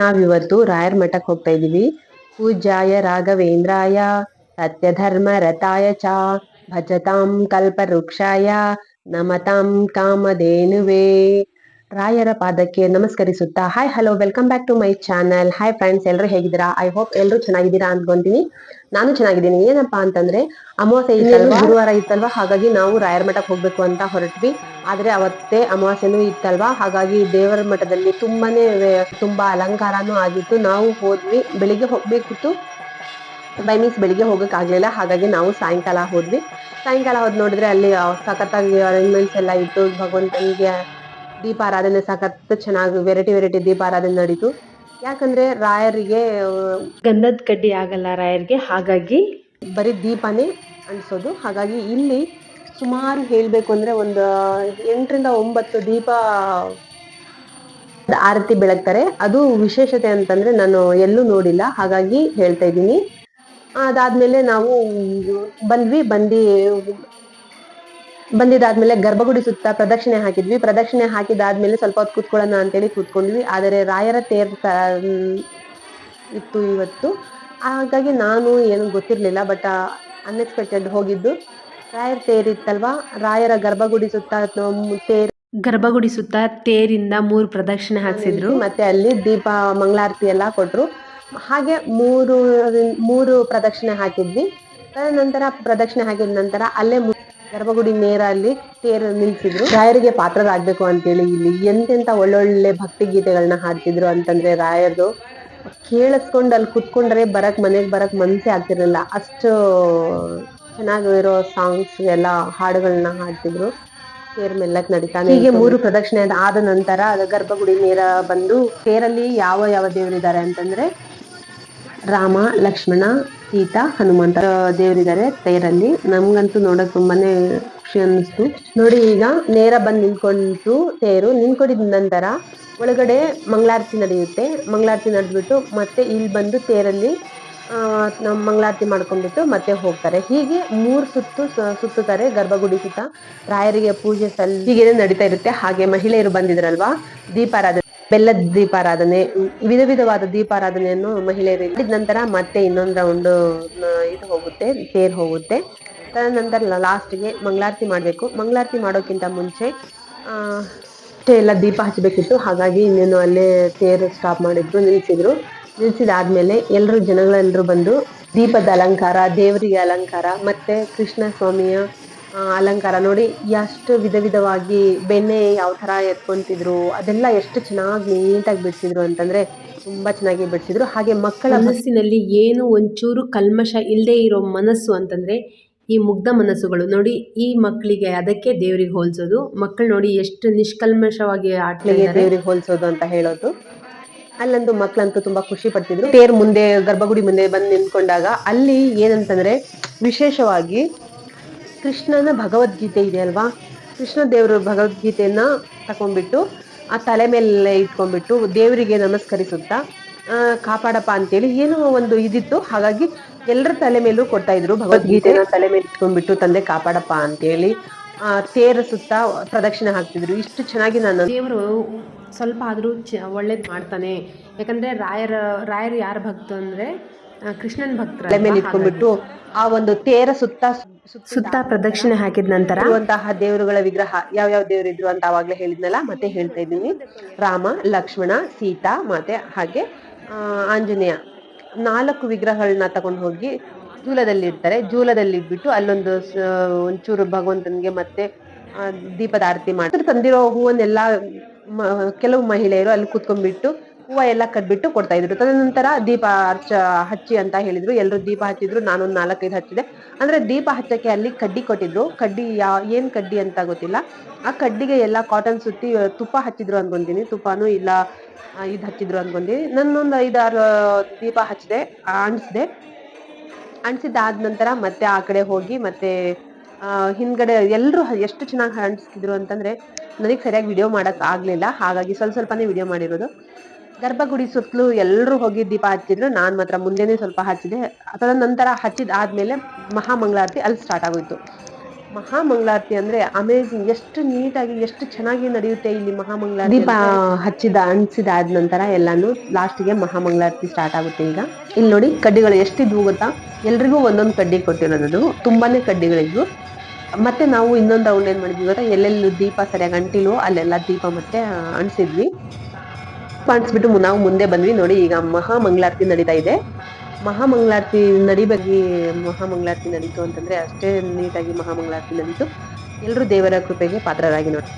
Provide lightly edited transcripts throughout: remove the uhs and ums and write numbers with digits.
ನಾವಿವತ್ತು ರಾಯರ ಮಠಕ್ಕೆ ಹೋಗ್ತಾ ಇದೀವಿ. ಪೂಜ್ಯಾಯ ರಾಘವೇಂದ್ರಾಯ ಸತ್ಯಧರ್ಮ ರತಾಯ ಚ ಭಜತಾಂ ಕಲ್ಪವೃಕ್ಷಾಯ ನಮತಾಂ ಕಾಮಧೇನುವೇ. ರಾಯರ ಪಾದಕ್ಕೆ ನಮಸ್ಕರಿಸುತ್ತಾ hi hello welcome back to my channel. Hi friends, ಎಲ್ಲರೂ ಹೇಗಿದ್ದೀರಾ? ಐ ಹೋಪ್ ಎಲ್ಲರೂ ಚೆನ್ನಾಗಿದ್ದೀರಾ ಅನ್ಕೊಂತೀನಿ. ನಾನು ಚೆನ್ನಾಗಿದ್ದೀನಿ. ಏನಪ್ಪಾ ಅಂತಂದ್ರೆ ಅಮಾವಾಸ್ಯೆ ಇತ್ತಲ್ವಾ, ಗುರುವಾರ ಇತ್ತಲ್ವಾ, ಹಾಗಾಗಿ ನಾವು ರಾಯರ ಮಠಕ್ಕೆ ಹೋಗ್ಬೇಕು ಅಂತ ಹೊರಟ್ವಿ. ಆದ್ರೆ ಅವತ್ತೇ ಅಮಾವಾಸ್ಯೆನೂ ಇತ್ತಲ್ವಾ, ಹಾಗಾಗಿ ದೇವರ ಮಠದಲ್ಲಿ ತುಂಬಾ ಅಲಂಕಾರನೂ ಆಗಿತ್ತು. ನಾವು ಹೋದ್ವಿ, ಬೆಳಿಗ್ಗೆ ಹೋಗ್ಬೇಕಿತ್ತು. ಬೈ ಮೀನ್ಸ್ ಬೆಳಿಗ್ಗೆ ಹೋಗಕ್ ಆಗ್ಲಿಲ್ಲ, ಹಾಗಾಗಿ ನಾವು ಸಾಯಂಕಾಲ ಹೋದ್ವಿ. ಸಾಯಂಕಾಲ ಹೋದ್ ನೋಡಿದ್ರೆ ಅಲ್ಲಿ ಸಖತ್ತಾಗಿ ಅರೇಂಜ್ಮೆಂಟ್ಸ್ ಎಲ್ಲ ಇತ್ತು. ಭಗವಂತನಿಗೆ ದೀಪಾರಾಧನೆ ಸಖತ್ ಚೆನ್ನಾಗಿ ವೆರೈಟಿ ದೀಪಾರಾಧನೆ ನಡೀತು. ಯಾಕಂದ್ರೆ ರಾಯರಿಗೆ ಗಂಧದ ಕಡ್ಡಿ ಆಗಲ್ಲ ರಾಯರಿಗೆ, ಹಾಗಾಗಿ ಬರೀ ದೀಪನೇ ಅಂಟಿಸೋದು. ಹಾಗಾಗಿ ಇಲ್ಲಿ ಸುಮಾರು ಹೇಳ್ಬೇಕು ಅಂದ್ರೆ ಒಂದು 8 ರಿಂದ 9 ದೀಪ ಆರತಿ ಬೆಳಗ್ತಾರೆ. ಅದು ವಿಶೇಷತೆ ಅಂತಂದ್ರೆ ನಾನು ಎಲ್ಲೂ ನೋಡಿಲ್ಲ, ಹಾಗಾಗಿ ಹೇಳ್ತಾ ಇದ್ದೀನಿ. ಅದಾದ್ಮೇಲೆ ನಾವು ಬಂದಿದಾದ್ಮೇಲೆ ಗರ್ಭಗುಡಿ ಸುತ್ತ ಪ್ರದಕ್ಷಿಣೆ ಹಾಕಿದ್ವಿ. ಪ್ರದಕ್ಷಿಣೆ ಹಾಕಿದಾದ್ಮೇಲೆ ಸ್ವಲ್ಪ ಹೊತ್ತು ಕೂತ್ಕೊಳ್ಳೋಣ ಅಂತೇಳಿ ಕೂತ್ಕೊಂಡ್ವಿ. ಆದರೆ ರಾಯರ ತೇರ್ ಇತ್ತು ಇವತ್ತು, ಹಾಗಾಗಿ ನಾನು ಏನು ಗೊತ್ತಿರ್ಲಿಲ್ಲ. ಬಟ್ ಅನ್ಎಕ್ಸ್ಪೆಕ್ಟೆಡ್ ಹೋಗಿದ್ದು. ರಾಯರ ತೇರಿತ್ತಲ್ವಾ, ರಾಯರ ಗರ್ಭಗುಡಿ ಸುತ್ತ ತೇರಿಂದ 3 ಪ್ರದಕ್ಷಿಣೆ ಹಾಕ್ಸಿದ್ರು. ಮತ್ತೆ ಅಲ್ಲಿ ದೀಪ ಮಂಗಳಾರತಿ ಎಲ್ಲ ಕೊಟ್ರು. ಹಾಗೆ ಮೂರು ಪ್ರದಕ್ಷಿಣೆ ಹಾಕಿದ್ವಿ. ತದನಂತರ ಪ್ರದಕ್ಷಿಣೆ ಹಾಕಿದ ನಂತರ ಅಲ್ಲೇ ಗರ್ಭಗುಡಿ ನೇರ ಅಲ್ಲಿ ತೇರು ನಿಲ್ಸಿದ್ರು. ರಾಯರಿಗೆ ಪಾತ್ರರಾಗ್ಬೇಕು ಅಂತೇಳಿ ಇಲ್ಲಿ ಎಂತೆಂತ ಒಳ್ಳೊಳ್ಳೆ ಭಕ್ತಿ ಗೀತೆಗಳನ್ನ ಹಾಡ್ತಿದ್ರು ಅಂತಂದ್ರೆ ರಾಯರ್ದು ಕೇಳಿಸ್ಕೊಂಡು ಅಲ್ಲಿ ಕುತ್ಕೊಂಡ್ರೆ ಮನೆಗ್ ಬರಕ್ ಮನ್ಸೇ ಆಗ್ತಿರ್ಲಿಲ್ಲ. ಅಷ್ಟು ಚೆನ್ನಾಗಿರೋ ಸಾಂಗ್ಸ್ ಎಲ್ಲ ಹಾಡುಗಳನ್ನ ಹಾಡ್ತಿದ್ರು. ತೇರ್ ಮೆಲ್ಲಕ್ ನಡೀತಾನೆ. ಹೀಗೆ 3 ಪ್ರದಕ್ಷಿಣೆ ಆದ ನಂತರ ಗರ್ಭಗುಡಿ ನೇರ ಬಂದು ತೇರಲ್ಲಿ ಯಾವ ದೇವರಿದ್ದಾರೆ ಅಂತಂದ್ರೆ ರಾಮ, ಲಕ್ಷ್ಮಣ, ಸೀತಾ, ಹನುಮಂತ ದೇವರಿದ್ದಾರೆ ತೇರಲ್ಲಿ. ನಮ್ಗಂತೂ ನೋಡಕ್ ತುಂಬಾನೇ ಖುಷಿ ಅನ್ನಿಸ್ತು. ನೋಡಿ, ಈಗ ನೇರ ಬಂದ್ ನಿಂತ್ಕೊಂಡ್ರು ತೇರು. ನಿಂತ್ಕೊಂಡಿದ ನಂತರ ಒಳಗಡೆ ಮಂಗಳಾರತಿ ನಡೆಯುತ್ತೆ. ಮಂಗಳಾರತಿ ನಡೆದ್ಬಿಟ್ಟು ಮತ್ತೆ ಇಲ್ಲಿ ಬಂದು ತೇರಲ್ಲಿ ಮಂಗಳಾರತಿ ಮಾಡ್ಕೊಂಡ್ಬಿಟ್ಟು ಮತ್ತೆ ಹೋಗ್ತಾರೆ. ಹೀಗೆ 3 ಸುತ್ತು ಸುತ್ತುತ್ತಾರೆ ಗರ್ಭಗುಡಿ ಸುತ್ತ. ರಾಯರಿಗೆ ಪೂಜೆ ಹೀಗೆ ನಡೀತಾ ಇರುತ್ತೆ. ಹಾಗೆ ಮಹಿಳೆಯರು ಬಂದಿದ್ರಲ್ವಾ, ದೀಪಾರಾಧನೆ, ಬೆಲ್ಲದ ದೀಪಾರಾಧನೆ, ವಿಧವಾದ ದೀಪಾರಾಧನೆಯನ್ನು ಮಹಿಳೆಯರು ಮಾಡಿದ ನಂತರ ಮತ್ತೆ ಇನ್ನೊಂದು ರೌಂಡ್ ತೇರ್ ಹೋಗುತ್ತೆ. ತದನಂತರ ಲಾಸ್ಟ್ಗೆ ಮಂಗಳಾರತಿ ಮಾಡ್ಬೇಕು. ಮಂಗಳಾರತಿ ಮಾಡೋಕ್ಕಿಂತ ಮುಂಚೆ ಎಲ್ಲ ದೀಪ ಹಚ್ಚಬೇಕಿತ್ತು. ಹಾಗಾಗಿ ಇನ್ನೇನು ಅಲ್ಲೇ ತೇರು ಸ್ಟಾಪ್ ಮಾಡಿದ್ರು, ನಿಲ್ಸಿದಾದ್ಮೇಲೆ ಜನಗಳೆಲ್ಲರೂ ಬಂದು ದೀಪದ ಅಲಂಕಾರ, ದೇವರಿಗೆ ಅಲಂಕಾರ, ಮತ್ತೆ ಕೃಷ್ಣ ಸ್ವಾಮಿಯ ಅಲಂಕಾರ ನೋಡಿ, ಎಷ್ಟು ವಿಧವಾಗಿ ಬೆಣ್ಣೆ ಯಾವ ತರ ಎತ್ಕೊಂತಿದ್ರು, ಅದೆಲ್ಲ ಎಷ್ಟು ಚೆನ್ನಾಗಿ ನೀಟಾಗಿ ಬಿಡಿಸಿದ್ರು ಅಂತಂದ್ರೆ ತುಂಬಾ ಚೆನ್ನಾಗಿ ಬಿಡಿಸಿದ್ರು. ಹಾಗೆ ಮಕ್ಕಳ ಮನಸ್ಸಿನಲ್ಲಿ ಏನು ಒಂಚೂರು ಕಲ್ಮಶ ಇಲ್ಲದೆ ಇರೋ ಮನಸ್ಸು ಅಂತಂದ್ರೆ ಈ ಮುಗ್ಧ ಮನಸ್ಸುಗಳು ನೋಡಿ. ಈ ಮಕ್ಕಳಿಗೆ ಅದಕ್ಕೆ ದೇವ್ರಿಗೆ ಹೋಲ್ಸೋದು. ಮಕ್ಕಳು ನೋಡಿ ಎಷ್ಟು ನಿಷ್ಕಲ್ಮಶವಾಗಿ ದೇವ್ರಿಗೆ ಹೋಲ್ಸೋದು ಅಂತ ಹೇಳೋದು. ಅಲ್ಲಂತೂ ಮಕ್ಕಳಂತೂ ತುಂಬಾ ಖುಷಿ ಪಡ್ತಿದ್ರು. ತೇರ್ ಮುಂದೆ, ಗರ್ಭಗುಡಿ ಮುಂದೆ ಬಂದು ನಿಂತ್ಕೊಂಡಾಗ ಅಲ್ಲಿ ಏನಂತಂದ್ರೆ ವಿಶೇಷವಾಗಿ ಕೃಷ್ಣನ ಭಗವದ್ಗೀತೆ ಇದೆ ಅಲ್ವಾ, ಕೃಷ್ಣ ದೇವರು ಭಗವದ್ಗೀತೆಯನ್ನ ತಕೊಂಡ್ಬಿಟ್ಟು ಆ ತಲೆ ಮೇಲೆ ಇಟ್ಕೊಂಡ್ಬಿಟ್ಟು ದೇವರಿಗೆ ನಮಸ್ಕರಿಸುತ್ತಾ ಕಾಪಾಡಪ್ಪ ಅಂತೇಳಿ ಏನೋ ಒಂದು ಇದಿತ್ತು. ಹಾಗಾಗಿ ಎಲ್ಲರ ತಲೆ ಮೇಲೂ ಕೊಡ್ತಾ ಇದ್ರು ಭಗವದ್ಗೀತೆನ ತಲೆ ಮೇಲೆ ಇಟ್ಕೊಂಡ್ಬಿಟ್ಟು ತಂದೆ ಕಾಪಾಡಪ್ಪ ಅಂತೇಳಿ ತೇರ ಸುತ್ತ ಪ್ರದಕ್ಷಿಣೆ ಹಾಕ್ತಿದ್ರು. ಇಷ್ಟು ಚೆನ್ನಾಗಿ ನಾನು ದೇವರು ಸ್ವಲ್ಪ ಆದರೂ ಒಳ್ಳೇದು ಮಾಡ್ತಾನೆ. ಯಾಕಂದ್ರೆ ರಾಯರು ಯಾರ ಭಕ್ತ ಅಂದ್ರೆ ಕೃಷ್ಣನ್ ಭಕ್ತರ. ತಲೆ ಮೇಲೆ ಇಟ್ಕೊಂಡ್ಬಿಟ್ಟು ಆ ಒಂದು ತೇರ ಸುತ್ತ ಪ್ರದಕ್ಷಿಣೆ ಹಾಕಿದ ನಂತರ ಇರುವಂತಹ ದೇವರುಗಳ ವಿಗ್ರಹ ಯಾವ್ಯಾವ ದೇವರಿದ್ರು ಅಂತ ಅವಾಗ್ಲೇ ಹೇಳಿದ್ನಲ್ಲ, ಮತ್ತೆ ಹೇಳ್ತಾ ಇದ್ದೀನಿ. ರಾಮ, ಲಕ್ಷ್ಮಣ, ಸೀತಾ, ಮತ್ತೆ ಹಾಗೆ ಆಂಜನೇಯ 4 ವಿಗ್ರಹಗಳನ್ನ ತಗೊಂಡು ಹೋಗಿ ಜೂಲದಲ್ಲಿ ಇಡ್ತಾರೆ. ಜೂಲದಲ್ಲಿ ಇಟ್ಬಿಟ್ಟು ಅಲ್ಲೊಂದು ಒಂಚೂರು ಭಗವಂತನಿಗೆ ಮತ್ತೆ ದೀಪದ ಆರತಿ ಮಾಡಿ ತಂದಿರೋ ಹೂವನ್ನೆಲ್ಲ ಕೆಲವು ಮಹಿಳೆಯರು ಅಲ್ಲಿ ಕುತ್ಕೊಂಡ್ಬಿಟ್ಟು ಹೂವ ಎಲ್ಲ ಕಟ್ಬಿಟ್ಟು ಕೊಡ್ತಾ ಇದ್ರು. ತದನಂತರ ದೀಪ ಹಚ್ಚಿ ಅಂತ ಹೇಳಿದ್ರು. ಎಲ್ಲರೂ ದೀಪ ಹಚ್ಚಿದ್ರು. ನಾನೊಂದು 4-5 ಹಚ್ಚಿದೆ. ಅಂದ್ರೆ ದೀಪ ಹಚ್ಚಕ್ಕೆ ಅಲ್ಲಿ ಕಡ್ಡಿ ಕೊಟ್ಟಿದ್ರು. ಕಡ್ಡಿ ಏನ್ ಕಡ್ಡಿ ಅಂತ ಗೊತ್ತಿಲ್ಲ. ಆ ಕಡ್ಡಿಗೆ ಎಲ್ಲ ಕಾಟನ್ ಸುತ್ತಿ ತುಪ್ಪ ಹಚ್ಚಿದ್ರು ಅನ್ಕೊಂತೀನಿ. ತುಪ್ಪನೂ ಇಲ್ಲ ಇದು ಹಚ್ಚಿದ್ರು ಅನ್ಕೊಂತೀನಿ. ನನ್ನೊಂದು 5-6 ದೀಪ ಹಚ್ಚಿದೆ, ಅಂಟಿಸಿದ್ದಾದ ನಂತರ ಮತ್ತೆ ಆ ಕಡೆ ಹೋಗಿ ಮತ್ತೆ ಹಿಂದ್ಗಡೆ ಎಲ್ರು ಎಷ್ಟು ಚೆನ್ನಾಗಿ ಅಂಟಿಸ್ತಿದ್ರು ಅಂತಂದ್ರೆ ನನಗೆ ಸರಿಯಾಗಿ ವಿಡಿಯೋ ಮಾಡಕ್ ಆಗ್ಲಿಲ್ಲ. ಹಾಗಾಗಿ ಸ್ವಲ್ಪನೇ ವಿಡಿಯೋ ಮಾಡಿರೋದು. ಗರ್ಭಗುಡಿ ಸುತ್ತಲೂ ಎಲ್ಲರೂ ಹೋಗಿ ದೀಪ ಹಚ್ಚಿದ್ರು. ನಾನ್ ಮಾತ್ರ ಮುಂದೆನೆ ಸ್ವಲ್ಪ ಹಚ್ಚಿದೆ. ಅದರ ನಂತರ ಹಚ್ಚಿದ ಆದ್ಮೇಲೆ ಮಹಾಮಂಗಳಾರತಿ ಅಲ್ಲಿ ಸ್ಟಾರ್ಟ್ ಆಗೋಯ್ತು. ಮಹಾಮಂಗಳಾರತಿ ಅಂದ್ರೆ ಅಮೇಜಿಂಗ್, ಎಷ್ಟು ನೀಟಾಗಿ ಎಷ್ಟು ಚೆನ್ನಾಗಿ ನಡೆಯುತ್ತೆ ಇಲ್ಲಿ ಮಹಾಮಂಗಳಾರತಿ. ದೀಪ ಹಂಚಿದಾದ ನಂತರ ಎಲ್ಲಾನು ಲಾಸ್ಟ್ಗೆ ಮಹಾಮಂಗಳಾರತಿ ಸ್ಟಾರ್ಟ್ ಆಗುತ್ತೆ. ಈಗ ಇಲ್ಲಿ ನೋಡಿ ಕಡ್ಡಿಗಳು ಎಷ್ಟಿದ್ವು ಗೊತ್ತಾ, ಎಲ್ರಿಗೂ ಒಂದೊಂದು ಕಡ್ಡಿ ಕೊಟ್ಟಿರೋದು, ತುಂಬಾನೇ ಕಡ್ಡಿಗಳಿದ್ವು. ಮತ್ತೆ ನಾವು ಇನ್ನೊಂದು ರೌಂಡ್ ಏನ್ ಮಾಡಿದ್ವಿ ಗೊತ್ತಾ, ಎಲ್ಲೆಲ್ಲೂ ದೀಪ ಸರಿಯಾಗಿ ಅಂಟಿಲ್ವೋ ಅಲ್ಲೆಲ್ಲ ದೀಪ ಮತ್ತೆ ಅಣಿಸಿದ್ವಿ. ಅಣಿಸ್ಬಿಟ್ಟು ನಾವು ಮುಂದೆ ಬಂದ್ವಿ. ನೋಡಿ ಈಗ ಮಹಾಮಂಗಳಾರತಿ ನಡೀತಾ ಇದೆ. ಮಹಾಮಂಗಳಾರತಿ ಮಹಾಮಂಗಳಾರತಿ ನಡೀತು ಅಂತಂದ್ರೆ ಅಷ್ಟೇ ನೀಟಾಗಿ ಮಹಾಮಂಗಳಾರತಿ ನಡೀತು. ಎಲ್ಲರೂ ದೇವರ ಕೃಪೆಗೆ ಪಾತ್ರರಾಗಿ ನೋಡಿ.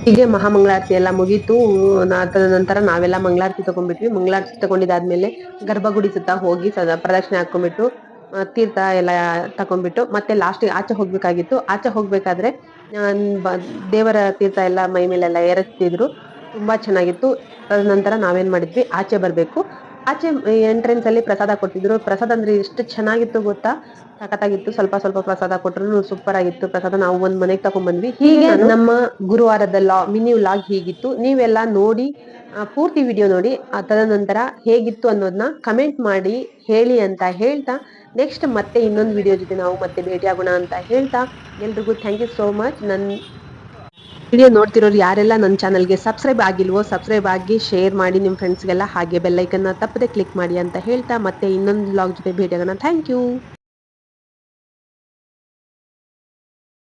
ಹೀಗೆ ಮಹಾಮಂಗಳಾರತಿ ಎಲ್ಲ ಮುಗೀತು. ನಂತರ ನಾವೆಲ್ಲ ಮಂಗಳಾರತಿ ತಗೊಂಡ್ಬಿಟ್ವಿ. ಮಂಗಳಾರತಿ ತಗೊಂಡಿದ್ದಾದ್ಮೇಲೆ ಗರ್ಭಗುಡಿ ಸುತ್ತ ಹೋಗಿ ಪ್ರದಕ್ಷಿಣೆ ಹಾಕೊಂಡ್ಬಿಟ್ಟು ತೀರ್ಥ ಎಲ್ಲ ತಕೊಂಡ್ಬಿಟ್ಟು ಮತ್ತೆ ಲಾಸ್ಟ್ ಆಚೆ ಹೋಗ್ಬೇಕಾಗಿತ್ತು. ಆಚೆ ಹೋಗ್ಬೇಕಾದ್ರೆ ದೇವರ ತೀರ್ಥ ಎಲ್ಲ ಮೈ ಮೇಲೆಲ್ಲ ಎರಚ್ತಿದ್ರು, ತುಂಬಾ ಚೆನ್ನಾಗಿತ್ತು. ತದನಂತರ ನಾವೇನ್ ಮಾಡಿದ್ವಿ, ಆಚೆ ಬರ್ಬೇಕು. ಆಚೆ ಎಂಟ್ರೆನ್ಸ್ ಅಲ್ಲಿ ಪ್ರಸಾದ ಕೊಡ್ತಿದ್ರು. ಪ್ರಸಾದ ಅಂದ್ರೆ ಎಷ್ಟು ಚೆನ್ನಾಗಿತ್ತು ಗೊತ್ತಾ, ಸಖತ್ತಾಗಿತ್ತು. ಸ್ವಲ್ಪ ಸ್ವಲ್ಪ ಪ್ರಸಾದ ಕೊಟ್ಟರು, ಸೂಪರ್ ಆಗಿತ್ತು ಪ್ರಸಾದ. ನಾವು ಒಂದ್ ಮನೆಗೆ ತಕೊಂಡ್ ಬಂದ್ವಿ. ಹೀಗೆ ನಮ್ಮ ಗುರುವಾರದ ಮಿನಿ ವ್ಲಾಗ್ ಹೀಗಿತ್ತು. ನೀವೆಲ್ಲ ನೋಡಿ ಪೂರ್ತಿ ವಿಡಿಯೋ ನೋಡಿ ತದನಂತರ ಹೇಗಿತ್ತು ಅನ್ನೋದನ್ನ ಕಮೆಂಟ್ ಮಾಡಿ ಹೇಳಿ ಅಂತ ಹೇಳ್ತಾ, ನೆಕ್ಸ್ಟ್ ಮತ್ತೆ ಇನ್ನೊಂದು ವಿಡಿಯೋ ಜೊತೆ ನಾವು ಮತ್ತೆ ಭೇಟಿ ಆಗೋಣ ಅಂತ ಹೇಳ್ತಾ, ಎಲ್ರಿಗೂ ಥ್ಯಾಂಕ್ ಯು ಸೋ ಮಚ್. ನನ್ನ ವಿಡಿಯೋ ನೋಡ್ತಿರೋರು ಯಾರೆಲ್ಲ ನನ್ನ ಚಾನಲ್ಗೆ ಸಬ್ಸ್ಕ್ರೈಬ್ ಆಗಿಲ್ವೋ ಸಬ್ಸ್ಕ್ರೈಬ್ ಆಗಿ ಶೇರ್ ಮಾಡಿ ನಿಮ್ಮ ಫ್ರೆಂಡ್ಸ್ಗೆಲ್ಲ, ಹಾಗೆ ಬೆಲ್ಲೈಕನ್ನ ತಪ್ಪದೆ ಕ್ಲಿಕ್ ಮಾಡಿ ಅಂತ ಹೇಳ್ತಾ, ಮತ್ತೆ ಇನ್ನೊಂದು ವ್ಲಾಗ್ ಜೊತೆ ಭೇಟಿ ಆಗೋಣ. Thank you.